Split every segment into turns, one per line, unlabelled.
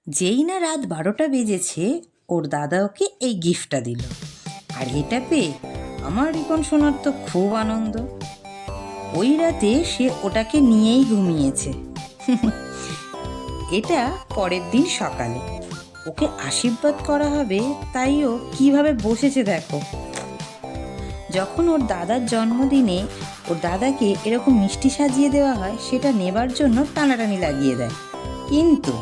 যেই না রাত 12টা বেজেছে, ওর দাদা ওকে এই গিফটটা দিল। আর এটা পেয়ে আমার রিপন সোনার তো খুব আনন্দ। ওই রাতে সে ওটাকে নিয়েই ঘুমিয়েছে। এটা পরের দিন সকালে ওকে আশীর্বাদ করা হবে, তাই ও কিভাবে বসেছে দেখো। যখন ওর দাদার জন্মদিনে ওর দাদাকে এরকম মিষ্টি সাজিয়ে দেওয়া হয়, সেটা নেবার জন্য টানাটানি লাগিয়ে দেয়। কিন্তু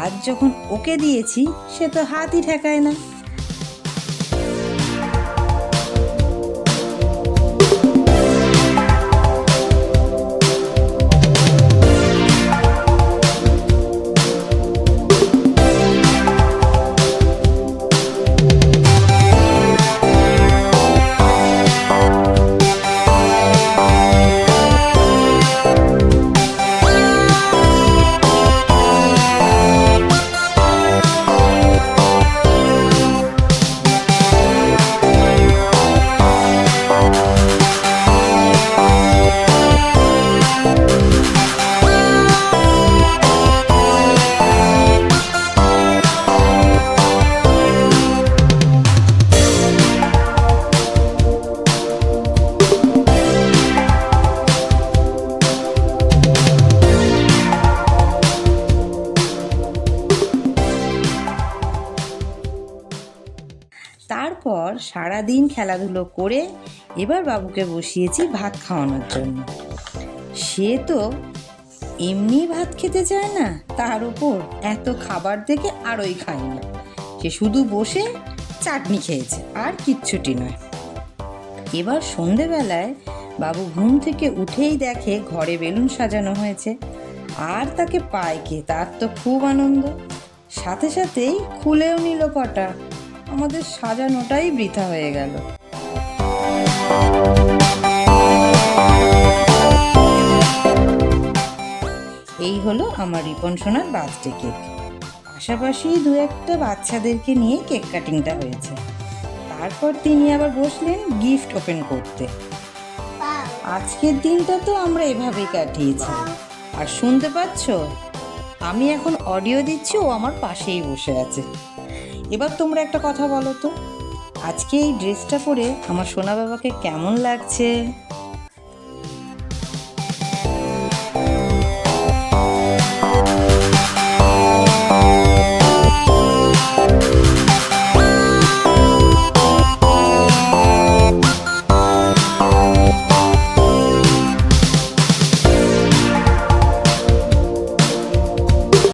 আজ যখন ওকে দিয়েছি, সে তো হাতই ঠেকায় না। তারপর সারাদিন খেলাধুলো করে এবার বাবুকে বসিয়েছি ভাত খাওয়ানোর জন্য। সে তো এমনি ভাত খেতে চায় না, তার উপর এত খাবার দেখে আরই খায় না। সে শুধু বসে চাটনি খেয়েছে, আর কিচ্ছুটি নয়। এবার সন্ধেবেলায় বাবু ঘুম থেকে উঠেই দেখে ঘরে বেলুন সাজানো হয়েছে, আর তাকে পায় কে, তার তো খুব আনন্দ। সাথে সাথেই খুলেও নিল কটা। আমাদের সাজানোটাই বৃথা হয়ে গেল। এই হলো আমার রিপন সোনার বার্থডে কেক। পাশাপাশি দু একটা বাচ্চাদেরকে নিয়ে কেক কাটিংটা হয়েছে। তারপর তিনি আবার বসলেন গিফট ওপেন করতে। আজকের দিনটা তো আমরা এভাবেই কাটিয়েছি। আর শুনতে পাচ্ছ, আমি এখন অডিও দিচ্ছি, ও আমার পাশেই বসে আছে। এবার তোমরা একটা কথা বলো তো, আজকে এই ড্রেসটা পরে আমার সোনা বাবাকে কেমন লাগছে?